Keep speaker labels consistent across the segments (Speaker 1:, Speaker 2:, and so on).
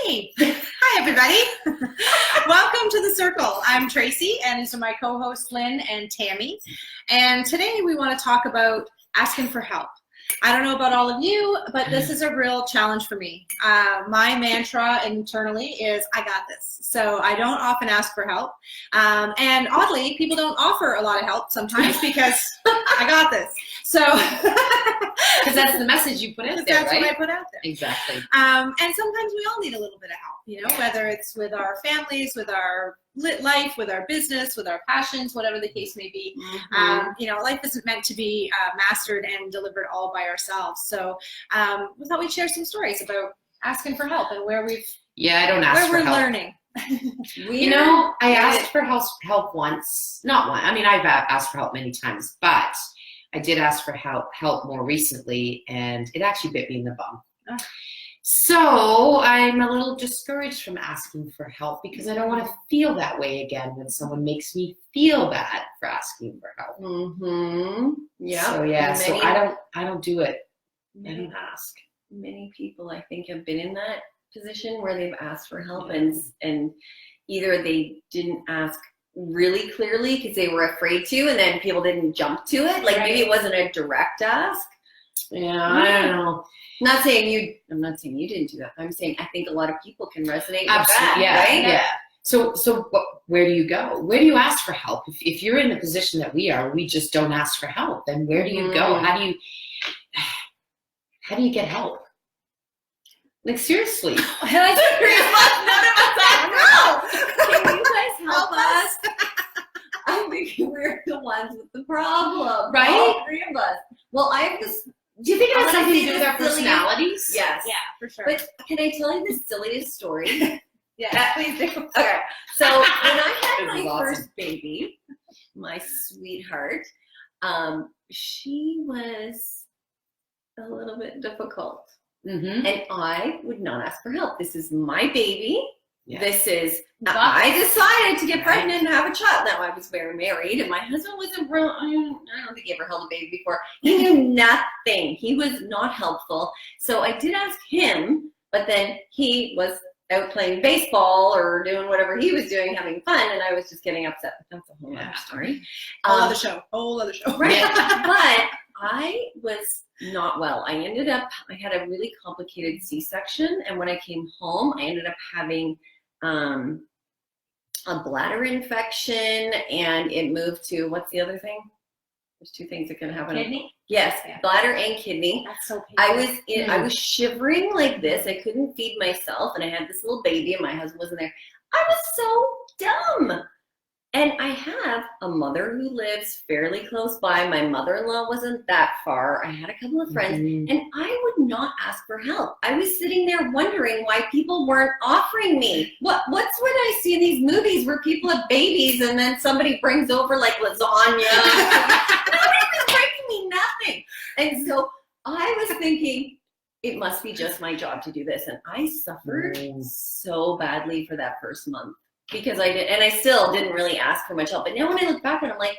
Speaker 1: Hey, hi everybody. Welcome to The Circle. I'm Tracy and these are my co-hosts Lynn and Tammy. And today we want to talk about asking for help. I don't know about all of you, but this is a real challenge for me. My mantra internally is, I got this. So I don't often ask for help. And oddly, people don't offer a lot of help sometimes because I got this. So,
Speaker 2: because that's the message you put out there,
Speaker 1: that's
Speaker 2: right?
Speaker 1: what I put out there.
Speaker 2: Exactly.
Speaker 1: And sometimes we all need a little bit of help, whether it's with our families, with our life, with our business, with our passions, whatever the case may be. Life isn't meant to be mastered and delivered all by ourselves. So we thought we'd share some stories about asking for help and where we've
Speaker 2: I don't ask for
Speaker 1: we're
Speaker 2: help.
Speaker 1: learning.
Speaker 2: I asked for help once. Not one. I mean, I've asked for help many times, but I did ask for help more recently, and it actually bit me in the bum.
Speaker 1: Oh.
Speaker 2: So I'm a little discouraged from asking for help because I don't want to feel that way again when someone makes me feel bad for asking for help.
Speaker 3: Yeah.
Speaker 2: So I don't do it. I don't ask.
Speaker 3: Many people, I think, have been in that position where they've asked for help and either they didn't ask really clearly because they were afraid to, and then people didn't jump to it. Like maybe it wasn't a direct ask.
Speaker 2: I don't know.
Speaker 3: I'm not saying you didn't do that. I'm saying I think a lot of people can resonate with
Speaker 2: Absolutely,
Speaker 3: that, right?
Speaker 2: Yeah. So where do you go? Where do you ask for help? If you're in the position that we are, we just don't ask for help. Then where do you go? How do you get help? Like seriously.
Speaker 3: None of us can you guys help us? I think we're the ones with the problem,
Speaker 2: right?
Speaker 3: All three of us. Well, I have this.
Speaker 2: Do you think it has
Speaker 3: I wanna
Speaker 2: something to
Speaker 3: say
Speaker 2: do with
Speaker 3: the
Speaker 2: our
Speaker 3: silliest-
Speaker 2: personalities?
Speaker 3: Yes.
Speaker 1: Yeah, for sure.
Speaker 3: But can I tell you the silliest story?
Speaker 1: Yeah, please do.
Speaker 3: Okay. So when I had
Speaker 2: This is
Speaker 3: my
Speaker 2: awesome.
Speaker 3: first baby, my sweetheart, she was a little bit difficult.
Speaker 2: Mm-hmm.
Speaker 3: And I would not ask for help. This is my baby.
Speaker 2: Yeah.
Speaker 3: This is, I decided to get pregnant and have a child. Now, I was very married, and my husband wasn't real, I don't think he ever held a baby before. He knew nothing. He was not helpful. So I did ask him, but then he was out playing baseball or doing whatever he was doing, having fun, and I was just getting upset. But that's a whole other story.
Speaker 1: Whole other show.
Speaker 3: Right. But I was not well. I had a really complicated C-section, and when I came home, I ended up having a bladder infection, and it moved to, what's the other thing? There's two things that can happen.
Speaker 1: Kidney?
Speaker 3: Yes,
Speaker 1: Yeah.
Speaker 3: bladder and kidney.
Speaker 1: That's so painful.
Speaker 3: I was shivering like this. I couldn't feed myself, and I had this little baby, and my husband wasn't there. I was so dumb. And I have a mother who lives fairly close by. My mother-in-law wasn't that far. I had a couple of friends, and I would not ask for help. I was sitting there wondering why people weren't offering me. What's what I see in these movies where people have babies and then somebody brings over like lasagna. Nobody's bringing me nothing. And so I was thinking, it must be just my job to do this. And I suffered so badly for that first month. Because I did, and I still didn't really ask for much help. But now when I look back on it, I'm like,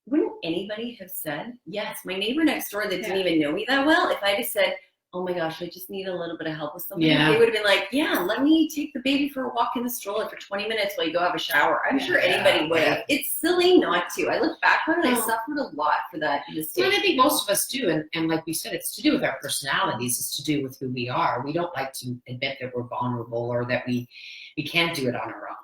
Speaker 3: wouldn't anybody have said, yes, my neighbor next door that didn't even know me that well, if I just said, oh my gosh, I just need a little bit of help with something, they would have been like, yeah, let me take the baby for a walk in the stroller for 20 minutes while you go have a shower. I'm sure anybody would have. It's silly not to. I look back on it, I suffered a lot for that mistake.
Speaker 2: Well, I think most of us do, and like we said, it's to do with our personalities. It's to do with who we are. We don't like to admit that we're vulnerable or that we can't do it on our own,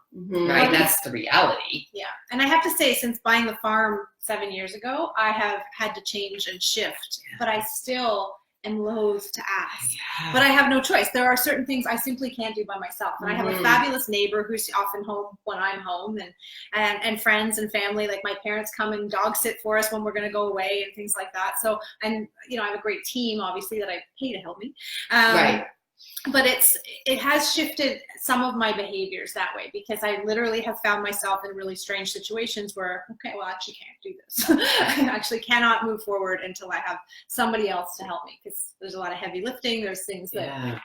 Speaker 2: right? That's the reality.
Speaker 1: Yeah, and I have to say, since buying the farm 7 years ago, I have had to change and shift, but I still am loath to ask. But I have no choice. There are certain things I simply can't do by myself. And I have a fabulous neighbor who's often home when I'm home, and friends and family. Like my parents come and dog sit for us when we're going to go away and things like that. So, and I have a great team, obviously, that I pay to help me.
Speaker 2: Right.
Speaker 1: But it has shifted some of my behaviors that way, because I literally have found myself in really strange situations where, okay, well, I actually can't do this. I actually cannot move forward until I have somebody else to help me, because there's a lot of heavy lifting. There's things that I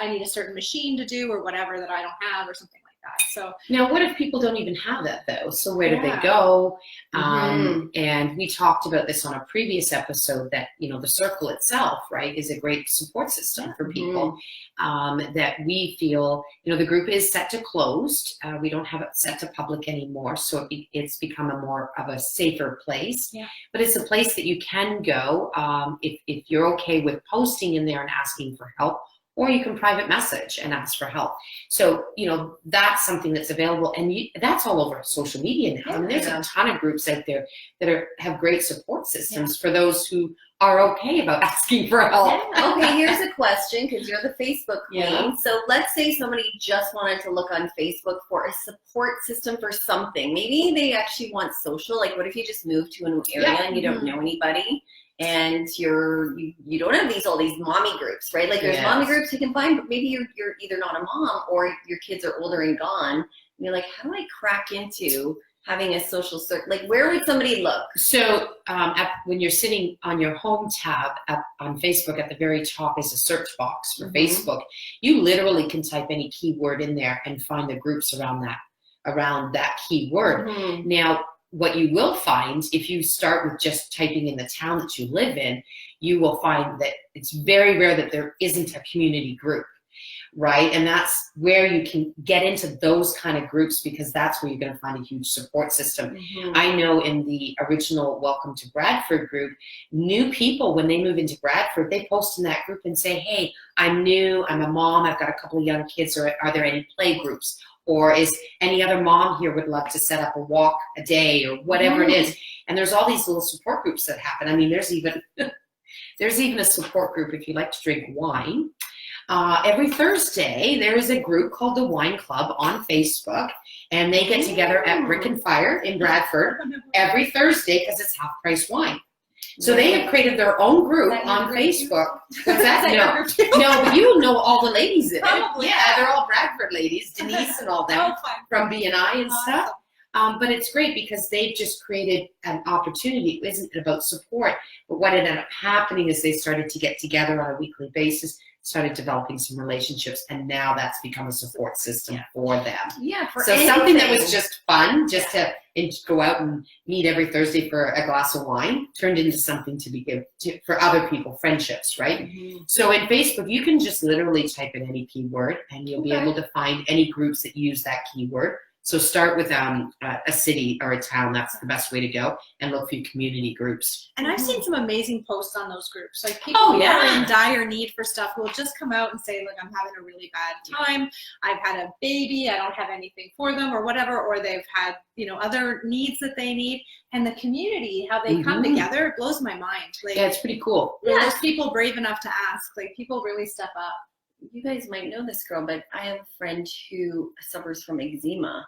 Speaker 1: need a certain machine to do or whatever that I don't have or something like that. So
Speaker 2: now, what if people don't even have that though? So where do they
Speaker 1: Yeah.
Speaker 2: go?
Speaker 3: Mhm.
Speaker 2: And we talked about this on a previous episode that, the circle itself, right, is a great support system for people. That we feel, the group is set to closed. We don't have it set to public anymore. So it's become a more of a safer place.
Speaker 1: Yeah.
Speaker 2: But it's a place that you can go if you're okay with posting in there and asking for help, or you can private message and ask for help. So, that's something that's available, and that's all over social media now. I mean, there's a ton of groups out there that have great support systems for those who are okay about asking for help.
Speaker 3: Okay, here's a question, because you're the Facebook queen.
Speaker 2: Yeah.
Speaker 3: So let's say somebody just wanted to look on Facebook for a support system for something. Maybe they actually want social. Like, what if you just moved to a new area and you don't know anybody? And you don't have all these mommy groups, right? Like, there's mommy groups you can find, but maybe you're either not a mom or your kids are older and gone. And you're like, how do I crack into having a social circle? Like, where would somebody look?
Speaker 2: So when you're sitting on your home tab on Facebook, at the very top is a search box for Facebook. You literally can type any keyword in there and find the groups around that keyword. Now, what you will find, if you start with just typing in the town that you live in, you will find that it's very rare that there isn't a community group, right? And that's where you can get into those kind of groups, because that's where you're going to find a huge support system. I know in the original Welcome to Bradford group, new people, when they move into Bradford, they post in that group and say, hey, I'm new, I'm a mom, I've got a couple of young kids, or are there any play groups? Or is any other mom here would love to set up a walk a day, or whatever it is. And there's all these little support groups that happen. I mean, there's even a support group if you like to drink wine. Every Thursday, there is a group called the Wine Club on Facebook, and they get together at Brick and Fire in Bradford every Thursday because it's half price wine. So they have created their own group on Facebook. What's that? No, but you know all the ladies in it.
Speaker 1: Probably.
Speaker 2: Yeah, they're all Bradford ladies, Denise and all them from B&I and stuff. But it's great because they've just created an opportunity. It isn't about support, but what ended up happening is they started to get together on a weekly basis, started developing some relationships, and now that's become a support system for them.
Speaker 3: Yeah, for
Speaker 2: so something that was just fun, just to go out and meet every Thursday for a glass of wine, turned into something to be given for other people, friendships, right? So in Facebook, you can just literally type in any keyword, and you'll be able to find any groups that use that keyword. So start with a city or a town. That's the best way to go, and look for your community groups.
Speaker 1: And I've seen some amazing posts on those groups. Like, people who are in dire need for stuff will just come out and say, look, I'm having a really bad time. I've had a baby. I don't have anything for them, or whatever. Or they've had, other needs that they need. And the community, how they come together, it blows my mind. Like,
Speaker 2: yeah, it's pretty cool.
Speaker 1: There's people brave enough to ask. Like, people really step up.
Speaker 3: You guys might know this girl, but I have a friend who suffers from eczema.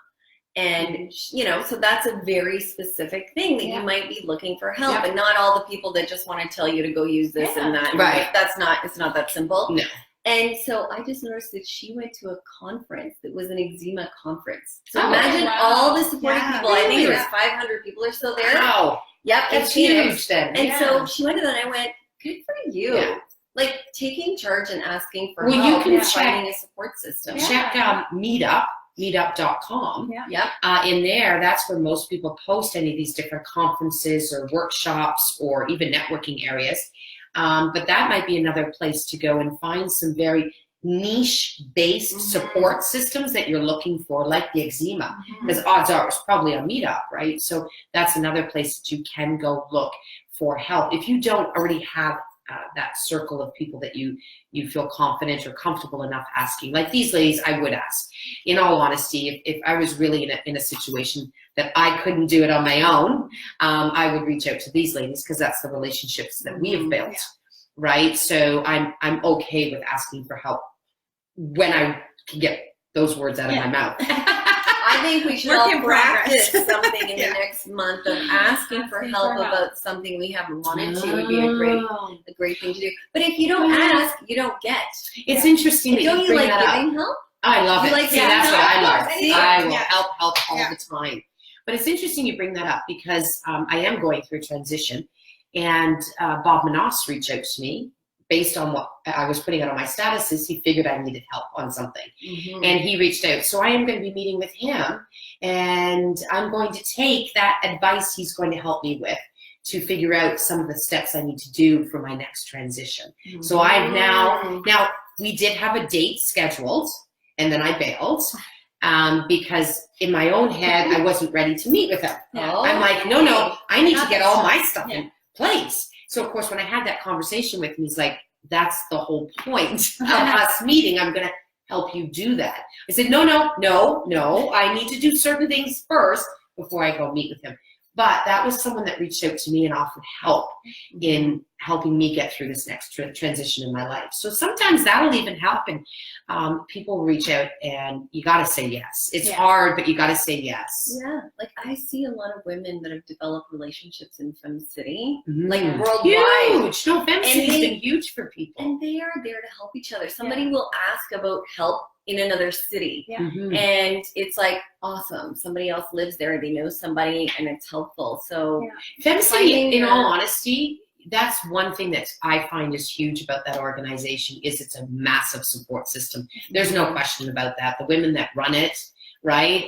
Speaker 3: And, so that's a very specific thing that you might be looking for help, and not all the people that just want to tell you to go use this and that.
Speaker 2: Right.
Speaker 3: It's not that simple.
Speaker 2: No.
Speaker 3: And so I just noticed that she went to a conference that was an eczema conference. So imagine all the supporting people. I think there was 500 people or so there.
Speaker 2: Wow.
Speaker 3: Yep.
Speaker 2: That's huge then.
Speaker 3: And so she went to that, and I went, good for you.
Speaker 2: Yeah.
Speaker 3: Like, taking charge and asking for
Speaker 2: Well,
Speaker 3: help,
Speaker 2: you can
Speaker 3: finding a support system.
Speaker 2: Check meetup.com. In there, that's where most people post any of these different conferences or workshops or even networking areas. But that might be another place to go and find some very niche-based support systems that you're looking for, like the eczema. Because odds are it's probably a meetup, right? So that's another place that you can go look for help. If you don't already have that circle of people that you feel confident or comfortable enough asking. Like these ladies, I would ask. In all honesty, if I was really in a situation that I couldn't do it on my own, I would reach out to these ladies, because that's the relationships that we have built, right? So I'm okay with asking for help when I can get those words out of my mouth.
Speaker 3: I think we should all practice something in the next month of asking for help about something we haven't wanted to. Would be a great thing to do. But if you don't ask, you don't get.
Speaker 2: It's interesting that
Speaker 3: don't
Speaker 2: you bring
Speaker 3: like
Speaker 2: that
Speaker 3: giving help?
Speaker 2: I love it.
Speaker 3: Like,
Speaker 2: that's what I love. I will help all the time. But it's interesting you bring that up, because I am going through a transition, and Bob Manasa reached out to me based on what I was putting out on my statuses, he figured I needed help on something.
Speaker 3: Mhm.
Speaker 2: And he reached out. So I am going to be meeting with him, and I'm going to take that advice he's going to help me with to figure out some of the steps I need to do for my next transition. So I've now we did have a date scheduled, and then I bailed because in my own head, I wasn't ready to meet with him.
Speaker 3: Oh,
Speaker 2: I'm like, no, I need to get all my
Speaker 1: That's-
Speaker 2: stuff
Speaker 1: yeah.
Speaker 2: in place. So of course, when I had that conversation with him, he's like, that's the whole point of us meeting. I'm going to help you do that. I said, no. I need to do certain things first before I go meet with him. But that was someone that reached out to me and offered help in helping me get through this next transition in my life. So sometimes that'll even happen. People reach out, and you got to say yes. It's hard, but you got to say yes.
Speaker 3: Yeah, like I see a lot of women that have developed relationships in Fem City,
Speaker 2: Mhm.
Speaker 3: like worldwide.
Speaker 2: Huge. No, Fem City's been huge for people.
Speaker 3: And they are there to help each other. Somebody will ask about help in another city.
Speaker 1: Yeah.
Speaker 2: Mhm.
Speaker 3: And it's like, awesome. Somebody else lives there. They know somebody, and it's helpful. So
Speaker 2: Fem City,
Speaker 3: finding
Speaker 2: in
Speaker 3: your-
Speaker 2: all honesty, that's one thing that I find is huge about that organization is it's a massive support system. There's no question about that. The women that run it, right?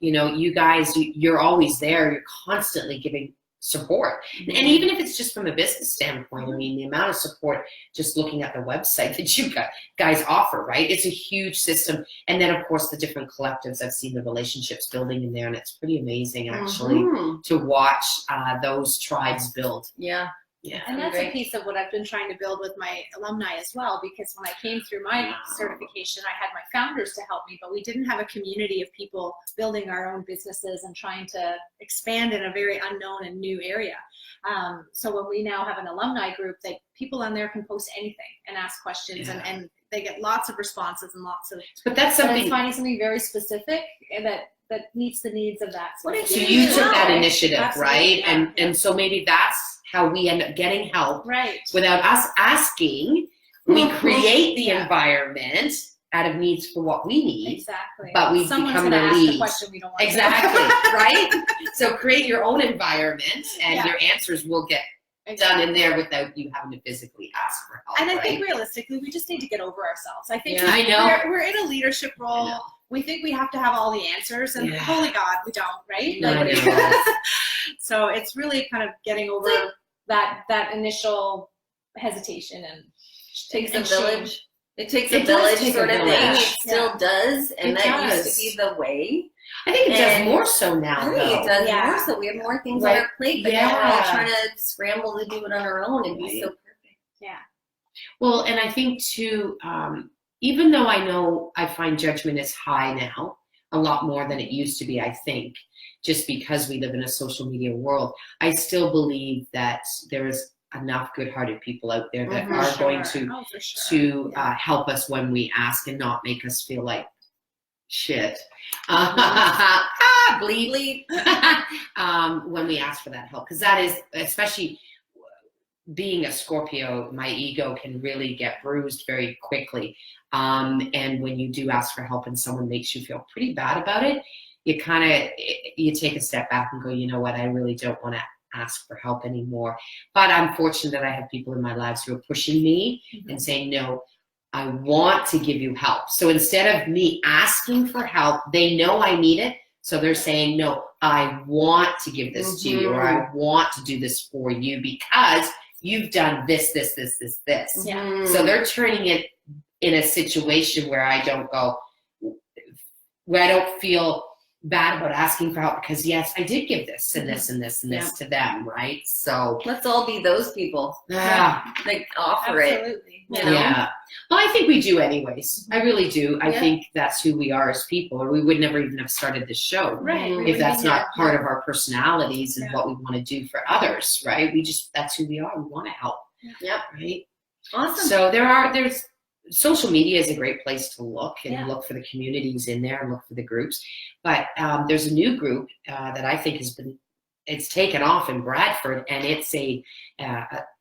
Speaker 2: You guys, you're always there. You're constantly giving support. And even if it's just from a business standpoint, I mean, the amount of support just looking at the website that you guys offer, right? It's a huge system. And then, of course, the different collectives. I've seen the relationships building in there, and it's pretty amazing, actually, to watch those tribes build.
Speaker 3: Yeah.
Speaker 2: Yeah.
Speaker 1: And that's
Speaker 3: Great.
Speaker 1: a piece of what I've been trying to build with my alumni as well, because when I came through my certification, I had my founders to help me, but we didn't have a community of people building our own businesses and trying to expand in a very unknown and new area. So when we now have an alumni group, that people on there can post anything and ask questions, and they get lots of responses and lots of.
Speaker 2: But that's
Speaker 1: But
Speaker 2: something.
Speaker 1: it's finding something very specific and that meets the needs of that.
Speaker 3: What if
Speaker 2: So
Speaker 1: specific
Speaker 2: you
Speaker 1: individual.
Speaker 2: took that initiative,
Speaker 1: Absolutely,
Speaker 2: right?
Speaker 1: yeah.
Speaker 2: And so maybe that's how we end up getting help.
Speaker 1: Right.
Speaker 2: Without us asking, we create the
Speaker 1: Yeah.
Speaker 2: environment out of needs for what we need.
Speaker 1: Exactly.
Speaker 2: But we've
Speaker 1: Someone's
Speaker 2: become
Speaker 1: gonna
Speaker 2: the
Speaker 1: ask
Speaker 2: lead.
Speaker 1: the question we don't want.
Speaker 2: Exactly, right? So create your own environment, and your answers will get done in there without you having to physically ask for help.
Speaker 1: And I
Speaker 2: right?
Speaker 1: think realistically, we just need to get over ourselves. I think
Speaker 3: Yeah.
Speaker 2: I know.
Speaker 1: we're in a leadership
Speaker 2: I
Speaker 1: role.
Speaker 2: know.
Speaker 1: We think we have to have all the answers, and
Speaker 2: Yeah.
Speaker 1: holy God, we don't, right?
Speaker 2: No, I know.
Speaker 1: So it's really kind of getting over that initial hesitation and
Speaker 3: Takes a
Speaker 1: and shame.
Speaker 3: village. It takes
Speaker 2: It
Speaker 3: a
Speaker 2: does
Speaker 3: village
Speaker 2: take a
Speaker 3: sort of thing.
Speaker 2: village.
Speaker 3: It still does, and
Speaker 2: It
Speaker 3: that
Speaker 2: does.
Speaker 3: used to be the way.
Speaker 2: I think it does
Speaker 3: And
Speaker 2: more so now,
Speaker 3: I think
Speaker 2: though.
Speaker 3: it does
Speaker 1: Yeah.
Speaker 3: more so. We have more things
Speaker 2: Right.
Speaker 3: on our plate, but now we're all
Speaker 2: Yeah.
Speaker 3: trying to scramble to do it on our own and be
Speaker 2: Right.
Speaker 3: so perfect.
Speaker 1: Yeah.
Speaker 2: Well, and I think too, even though I find judgment is high now, a lot more than it used to be, I think, just because we live in a social media world, I still believe that there is enough good-hearted people out there that
Speaker 3: Mhm.
Speaker 2: are going
Speaker 1: Oh, for sure.
Speaker 2: help us when we ask and not make us feel like shit. Bleep. When we ask for that help, because that is, especially being a Scorpio, my ego can really get bruised very quickly. And when you do ask for help and someone makes you feel pretty bad about it, you take a step back and go, you know what, I really don't want to ask for help anymore. But I'm fortunate that I have people in my lives who are pushing me and saying, no, I want to give you help. So instead of me asking for help, they know I need it. So they're saying, no, I want to give this to you, or I want to do this for you because you've done this.
Speaker 1: Yeah.
Speaker 2: So they're turning it in a situation where I don't feel bad about asking for help, because yes, I did give this and this and this and this to them, right? So
Speaker 3: Let's all be those people. Like offer
Speaker 1: Absolutely.
Speaker 3: it. You know?
Speaker 2: yeah. Well, I think we do anyways. I really do. I
Speaker 3: Yeah.
Speaker 2: think that's who we are as people, or we would never even have started this show.
Speaker 1: Right. we
Speaker 2: If
Speaker 1: would
Speaker 2: that's
Speaker 1: be
Speaker 2: not
Speaker 1: here.
Speaker 2: part of our personalities and
Speaker 1: Yeah.
Speaker 2: what we want to do for others, right? That's who we are. We want to help.
Speaker 3: Yep.
Speaker 2: Right.
Speaker 3: Awesome.
Speaker 2: So there's social media is a great place to look and
Speaker 1: Yeah.
Speaker 2: look for the communities in there and look for the groups. But there's a new group that I think it's taken off in Bradford, and it's a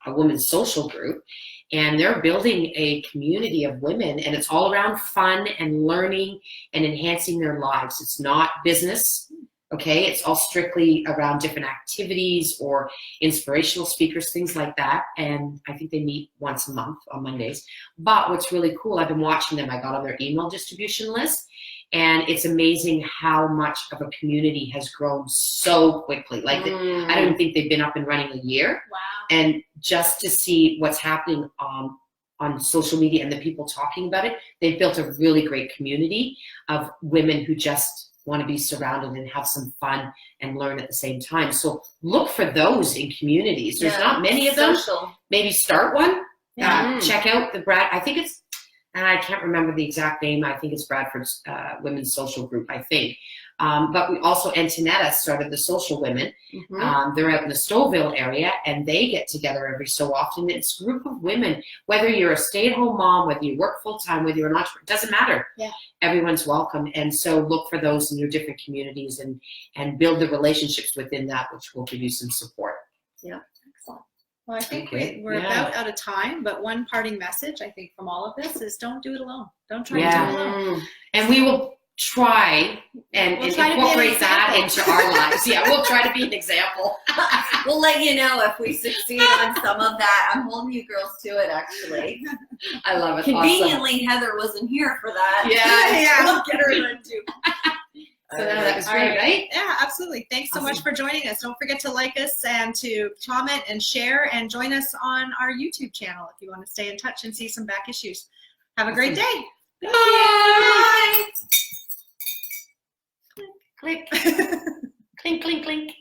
Speaker 2: women's social group, and they're building a community of women, and it's all around fun and learning and enhancing their lives. It's not business. Okay, it's all strictly around different activities or inspirational speakers, things like that. And I think they meet once a month on Mondays. But what's really cool, I've been watching them. I got on their email distribution list, and it's amazing how much of a community has grown so quickly. Like, I don't even think they've been up and running a year.
Speaker 1: Wow.
Speaker 2: And just to see what's happening on social media and the people talking about it, they've built a really great community of women who just want to be surrounded and have some fun and learn at the same time. So look for those in communities. There's not many of them.
Speaker 3: Social.
Speaker 2: Maybe start one.
Speaker 1: Yeah.
Speaker 2: Check out the I think it's, and I can't remember the exact name. I think it's Bradford's Women's Social Group, I think. But we also, Antonetta started the Social Women. They're out in the Stouffville area, and they get together every so often. It's a group of women, whether you're a stay-at-home mom, whether you work full-time, whether you're an entrepreneur, it doesn't matter.
Speaker 1: Yeah.
Speaker 2: Everyone's welcome. And so look for those in your different communities and build the relationships within that, which will give you some support.
Speaker 3: Yeah.
Speaker 1: Excellent. Well, I think
Speaker 2: Okay.
Speaker 1: we're about out of time, but one parting message, I think, from all of this is don't do it alone. Don't try to do it alone.
Speaker 2: And we will try and
Speaker 1: We'll try to be an
Speaker 2: incorporate that
Speaker 1: example.
Speaker 2: into our lives. Yeah, we'll try to be an example.
Speaker 3: We'll let you know if we succeed on some of that. I'm holding you girls to it, actually.
Speaker 2: I love it.
Speaker 3: Conveniently, Heather wasn't here for that.
Speaker 2: Yeah.
Speaker 3: We'll get her in too.
Speaker 2: So that was
Speaker 1: All
Speaker 2: great, right?
Speaker 1: Yeah, absolutely. Thanks so much for joining us. Don't forget to like us and to comment and share, and join us on our YouTube channel if you want to stay in touch and see some back issues. Have a great day.
Speaker 2: Bye. Click. Clink, clink, clink.